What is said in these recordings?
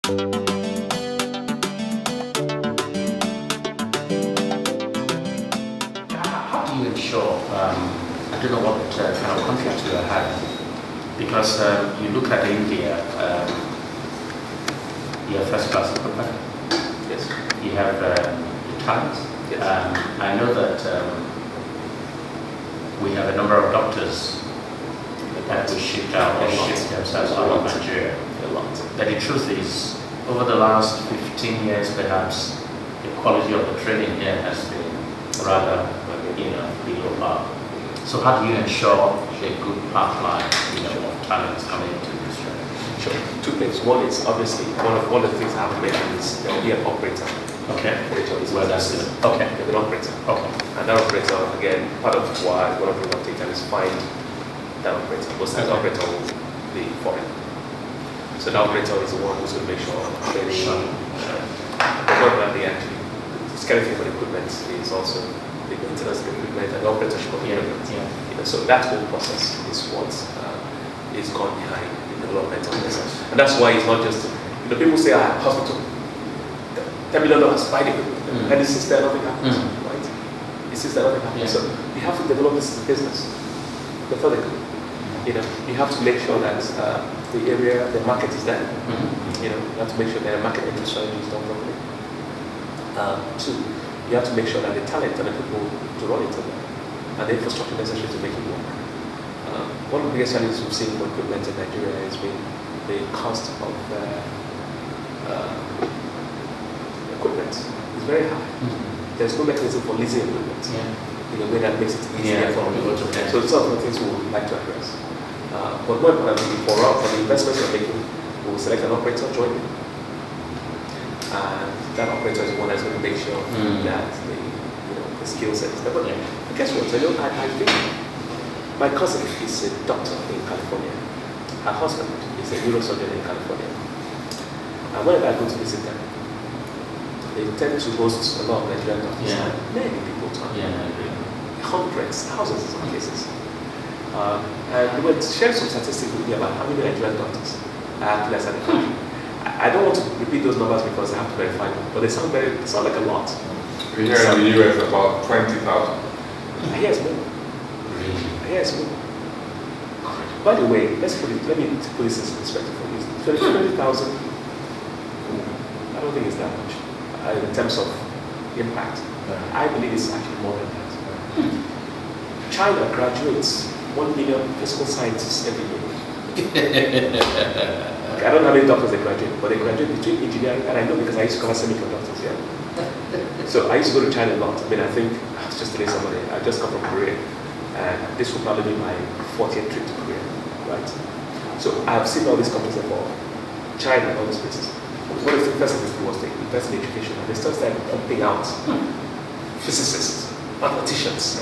How do you ensure, I don't know what kind of contract you have, because you look at India, you have first class equipment, Yes. you have talent. Yes. I know that we have a number of doctors that we shipped out or shipped themselves out of Nigeria. A lot. But the truth is, over the last 15 years perhaps, the quality of the training here has been rather, below par. So how do you ensure a good pipeline, of talent coming into this training? Sure. Two things. One is obviously one of the things I have mentioned is there will be an operator. Okay. For each of these Well, that's businesses. good. Okay. There'll be an operator. Okay. And that operator, again, part of why one of the things I've taken is find that operator. Because that operator will be foreign. So the operator is the one who's going to make sure training, the work that they actually, the skeleton for the equipment is also the maintenance of the equipment and the operatorship of the equipment. So that whole process is what is gone behind the development of this. And that's why it's not just, people say, hospital, $10 million, buy the equipment. And it says that nothing happens, right? It says that nothing happens. So you have to develop this as a business, methodically. You have to make sure that the area, the market is there. You have to make sure that the market entry strategy is done properly. Two, you have to make sure that the talent and the people to run it and the infrastructure necessary to make it work. One of the biggest challenges we've seen for equipment in Nigeria has been the cost of equipment. It's very high. There's no mechanism for leasing equipment in a way that makes it easier for people to pay. So it's some of the things we would like to address. But more importantly, for the investments we're making, we will select an operator jointly. And that operator is the one that's going to make sure that the skill set is there. But guess what? I think my cousin is a doctor in California. Her husband is a neurosurgeon in California. And whenever I go to visit them, they tend to host a lot of Nigerian doctors. Many people talk. Hundreds, thousands in some cases. And they were sharing some statistics with me about how many Nigerian doctors are less than the country. I don't want to repeat those numbers because I have to verify them, but they sound like a lot. Here in the US, about 20,000. I hear it's more. I hear it's more. By the way, let me put this in perspective for you. 20,000, I don't think it's that much in terms of impact. I believe it's actually more than that. China graduates 1 million physical scientists every year. I don't know how many doctors they graduate, but they graduate between engineering, and I know because I used to cover semiconductors here. So I used to go to China a lot. I think I was just telling somebody, I just come from Korea, and this will probably be my 40th trip to Korea, right? So I've seen all these companies involved, China, all these places. One of the first things was they invest in education, and they started pumping out physicists, mathematicians,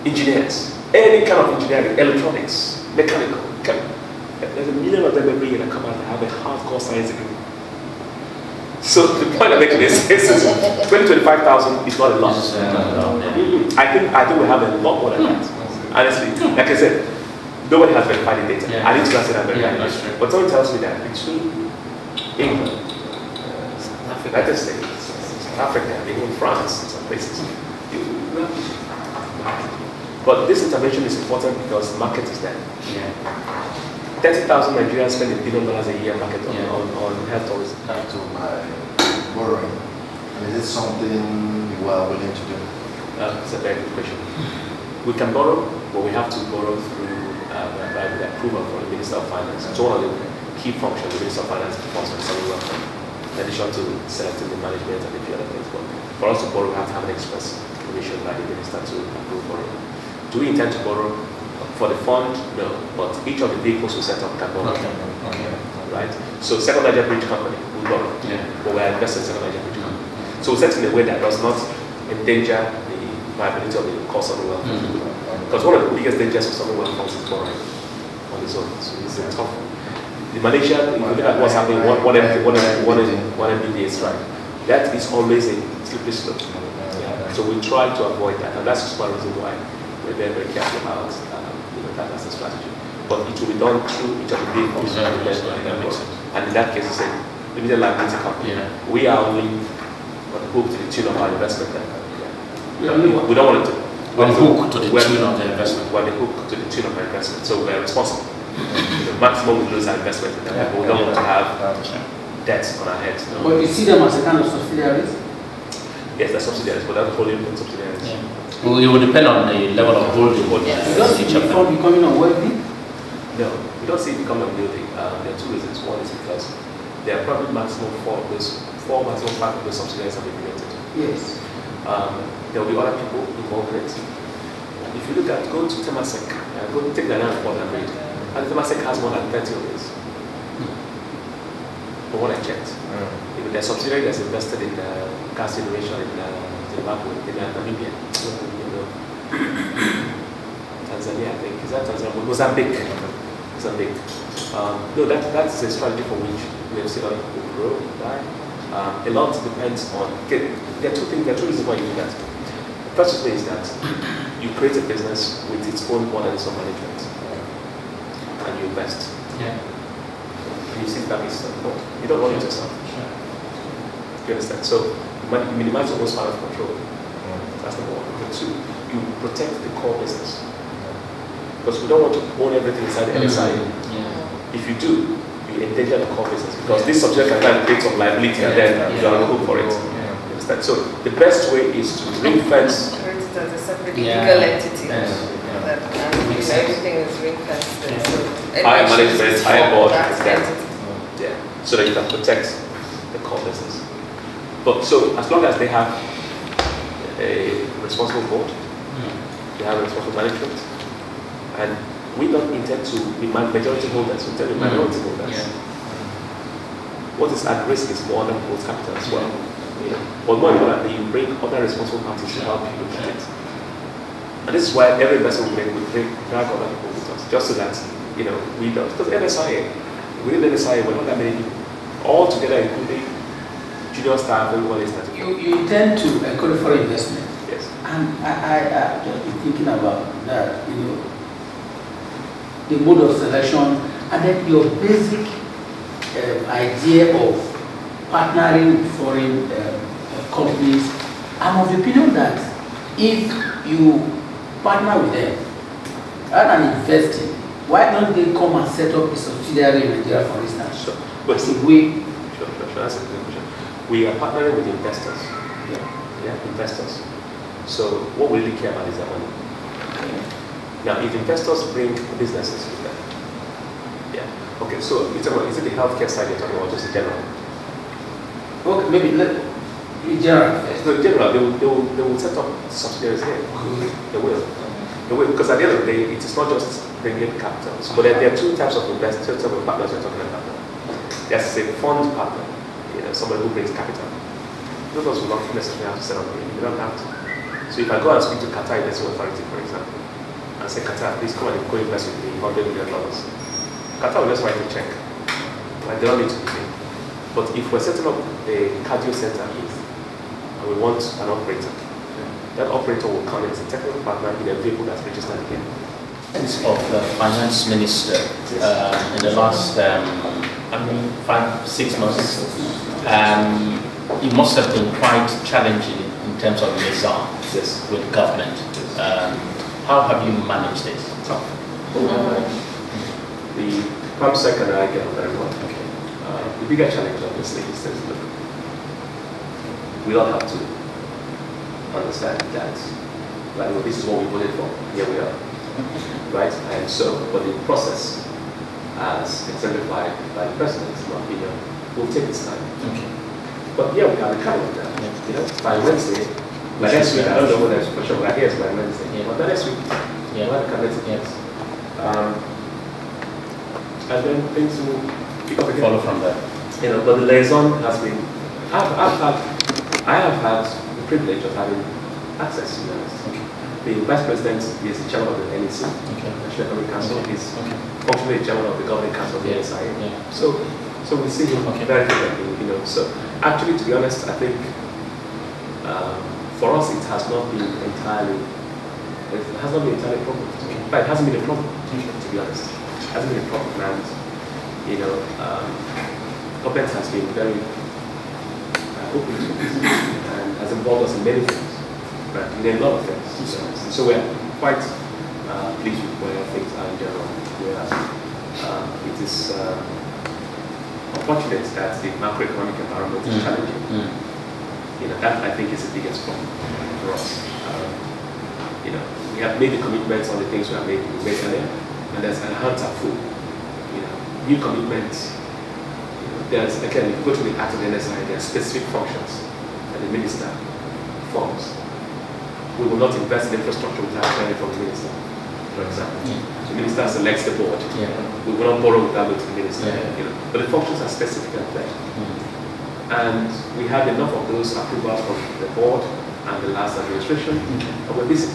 engineers, any kind of engineering, electronics, mechanical, chemical. There's 1 million of them every year that come out and have a hardcore science degree. So the point I'm making is 25,000 is not a lot. I think we have a lot more than that. Honestly, like I said, nobody has verified the data. I need to say that verified data. But someone tells me that between England, United States, South Africa, even France, in some places, but this intervention is important because the market is there. 30,000 Nigerians spend $1 billion a year market on health tourism. To my borrowing, and is it something you are willing to do? It's a very good question. We can borrow, but we have to borrow through by the approval from the Minister of Finance. So one of the key functions the Minister of Finance performs for the wealth, in addition to selecting the management and a few other things. But for us to borrow, we have to have an express permission by the Minister to approve borrowing. Do we intend to borrow? For the fund, no, but each of the vehicles we set up can borrow. Right? So Second Niger Bridge Company will borrow, but we are investing in Second Niger Bridge Company. So we set in a way that does not endanger the viability of the cost of the wealth. Because one of the biggest dangers of sovereign wealth funds is borrowing on its own. So it's a tough one. The Malaysia, if you look at what's happening, one MBA is right. That is always a slippery slope. So we try to avoid that, and that's just one reason why we're very, very careful about that as a strategy. But it will be done through each of the vehicles and in that case, it's a limited liability company. Yeah. We are only on the hook to the tune of our investment. Yeah, only what? We don't want to. On hook to the tune of the investment. We're the hook to the tune of our investment, so we're responsible. The maximum we lose our investment in that, but we don't want to have debts on our heads. No. But you see them as a kind of subsidiaries? Yes, they're subsidiaries, but that's wholly owned subsidiaries. Yeah. Well, it will depend on the level of holding. Yeah. You don't see each of before them. becoming unworthy? No, we don't see it becoming unwieldy. There are two reasons. One is because there are probably maximum four maximum five of those subsidiaries have been created. Yes. There will be other people involved in it. If you look at, go to Temasek, go take the land report and read. And Temasek has more than 30 of these. From what I checked. Even their subsidiary that's invested in gas generation in Zimbabwe, in Namibia, Tanzania, I think. Is that Tanzania? Mozambique. Mozambique. No, that's a strategy for which we have seen other people grow, right? A lot depends on, there are two reasons why you do that. The first thing is that you create a business with its own board and its own management, and you invest. Yeah. And you sit back and say, no, you don't run it yourself. Sure. You understand? So you minimize your own span of control. That's number one. Number two, you protect the core business. Because we don't want to own everything inside the LSI. Yeah. If you do, you endanger the core business. Because this subject can kind of create some liability and then you're on the hook for it. You understand? So the best way is to ring fence. Create it as a separate Yeah. legal entity. Yeah. That everything is ring fenced. Yeah. So Higher any management, issues higher for board, that is there. entity. Yeah. So that you can protect the core business. But so as long as they have a responsible board, they have a responsible management, and we don't intend to be majority holders, we intend to be minority holders. Yeah. What is at risk is more than people's capital as well. You know. But more importantly, you bring other responsible parties to help you look at it. And this is why every investment we make, we drag other people with us, just so that, we don't. Because NSIA, within NSIA, we're not that many people. All together, including junior staff, everyone is that. You intend to encourage foreign investment. Yes. And I just been thinking about that, the mode of selection, and then your basic idea of partnering with foreign companies. I'm of the opinion that if you partner with them rather than investing, why don't they come and set up a subsidiary in Nigeria, for instance? Sure. But As a way. Sure. That's a good question. We are partnering with investors. Yeah, investors. So what we really care about is their money. Now, if investors bring businesses with them, okay. So is it the healthcare side you're talking about, just in general? Okay, maybe in general. So in general, they will set up subsidiaries here. They will. Because at the end of the day, it is not just bringing capital. But there are two types of investors, two types of partners we're talking about. There's a fund partner, somebody who brings capital. Those of us will not necessarily have to set up here. You don't have to. So if I go and speak to Qatar Investment Authority, for example, and say, Qatar, please come and co-invest with me $100 million. Qatar will just write a check. Like, they don't need to be paid. But if we're setting up a cardio center and we want an operator, that operator will come in as a technical partner in a vehicle that's registered again. Of the finance minister in the last 5-6 months, it must have been quite challenging in terms of liaison with government. How have you managed this? The PAMSEC and I get on very well. The bigger challenge, obviously, is that look, we all have to understand that, like, well, this is what we voted for. Here we are, right? And so, but the process, as exemplified by the president, in my opinion, will take its time. Okay. But yeah, we have a kind of that. By Wednesday, like next week, I don't know whether it's for sure, but I hear it's by Wednesday. But next week, we'll have a cabinet again. And then things will pick up again. Follow from there. But the liaison has been. I have had the privilege of having access to this. Okay. The vice president is the chairman of the NEC, Okay. National Economic Council. Okay. He's functionally chairman of the governing council of the NSI. Yeah. So we see him very frequently. So actually, to be honest, I think for us it has not been entirely a problem. But it hasn't been a problem, to be honest. It hasn't been a problem, and government has been very open to it and has involved us in many things, right? In a lot of things. So we're quite pleased with where things are in general. Whereas it is unfortunate that the macroeconomic environment is challenging. That I think is the biggest problem for us. We have made the commitments on the things we made earlier, and there's enhanced our full. New commitments. There's again, if you go to the act of the NSI, there are specific functions that the minister forms. We will not invest in infrastructure without hearing from the minister, for example. The minister selects the board. We will not borrow without going to the minister. But the functions are specific and clear. And we had enough of those approvals from the board and the last administration, and we're busy.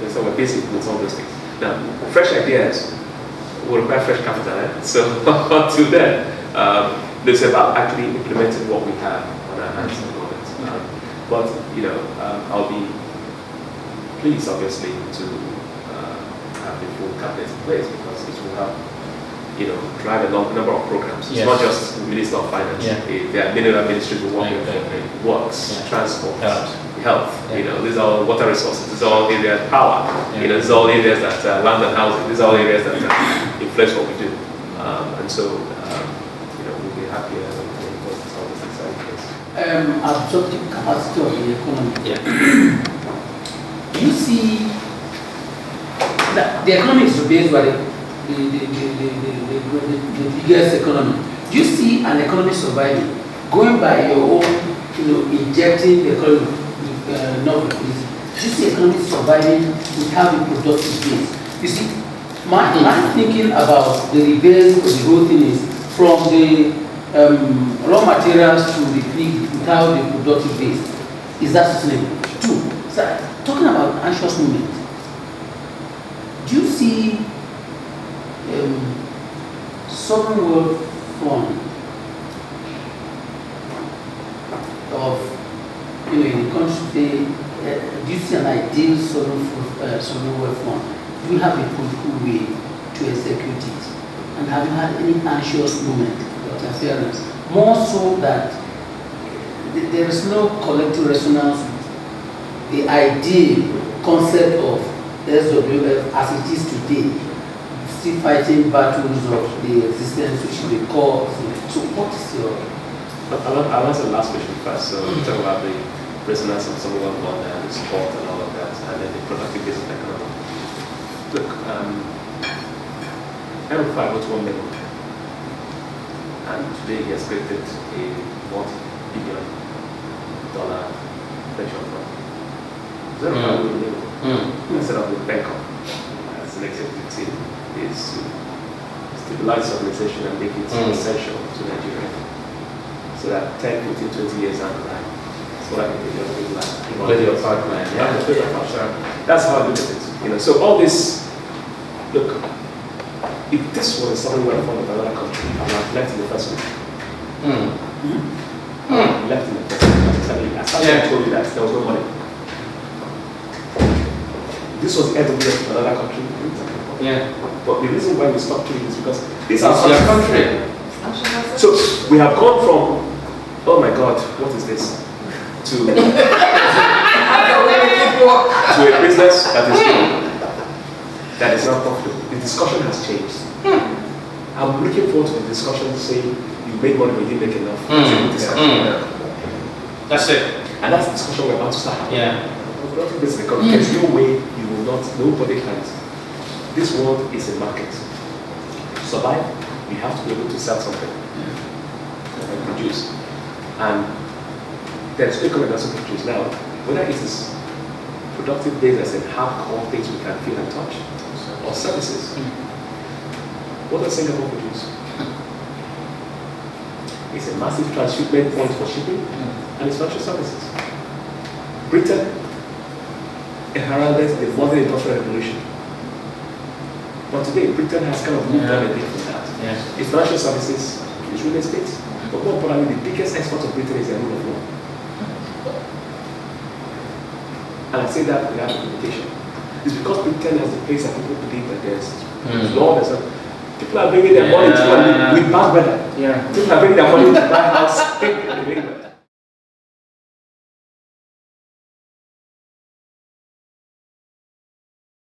So we're busy with some of those things. Now, fresh ideas will require fresh capital. So until then, it's about actually implementing what we have on our hands at the moment. But I'll be pleased, obviously, to have the full cabinet in place because it will help, drive a number of programs. It's not just the Minister of Finance. There are many other ministries who work with works, transport, health. These are all water resources. These are all areas, power. These are all areas that land and housing. These are all areas that influence what we do. And so, we'll be happy when all these things are in place. Absorptive capacity of the economy. Do you see that the economy is based by the biggest economy? Do you see an economy surviving going by your own, injecting the economy with novel? Do you see economy surviving without a productive base? You see, my thinking about the reverse of the whole thing is from the raw materials to the feed without the productive base. Is that sustainable? Two, so, talking about anxious movement, do you see sovereign wealth fund of, in the country, do you see an ideal sovereign wealth fund? Do you have a political way to execute it? And have you had any anxious movement or interference? More so that there is no collective resonance with the ideal concept of SWF as it is today, still fighting battles of the existence which we call. So what is your... I'll answer the last question first. So we talk about the resonance of someone on and the support and all of that, and then the productive base of the economy. Look, M5 was $1 million, and today he has created a multi-billion dollar pension fund. $0.5 million instead of the bank as an executive team is to stabilize the organization and make it essential to Nigeria. So that 10, 15, 20 years down the line, that's what I think the other like. That's how I look at it. So all this, look, if this was something where from another country, I would have left in the first week. Left in the first week. I told you that there was no money. This was the end of another country. But the reason why we stopped doing this is because this is our country. So we have gone from, oh my God, what is this? To a business that is not profitable. The discussion has changed. I'm looking forward to the discussion saying you made money but you didn't make enough. That's it. And that's the discussion we're about to start. There's no way you will not, nobody can. This world is a market. To survive, we have to be able to sell something and produce. And there's economy that doesn't produce now. Whether it is productive base as in hardcore things we can feel and touch, or services. What does Singapore produce? It's a massive transshipment point for shipping and it's financial services. Britain heralded the modern industrial revolution. But today, Britain has kind of moved on a bit from that. It's financial services, it's real estate. But more importantly, the biggest export of Britain is the rule of law. And I say that without equivocation. It's because Britain has the place that people believe that there's law, there's a, People are bringing their money to and with bad weather. Yeah. People are bringing their money to buy house.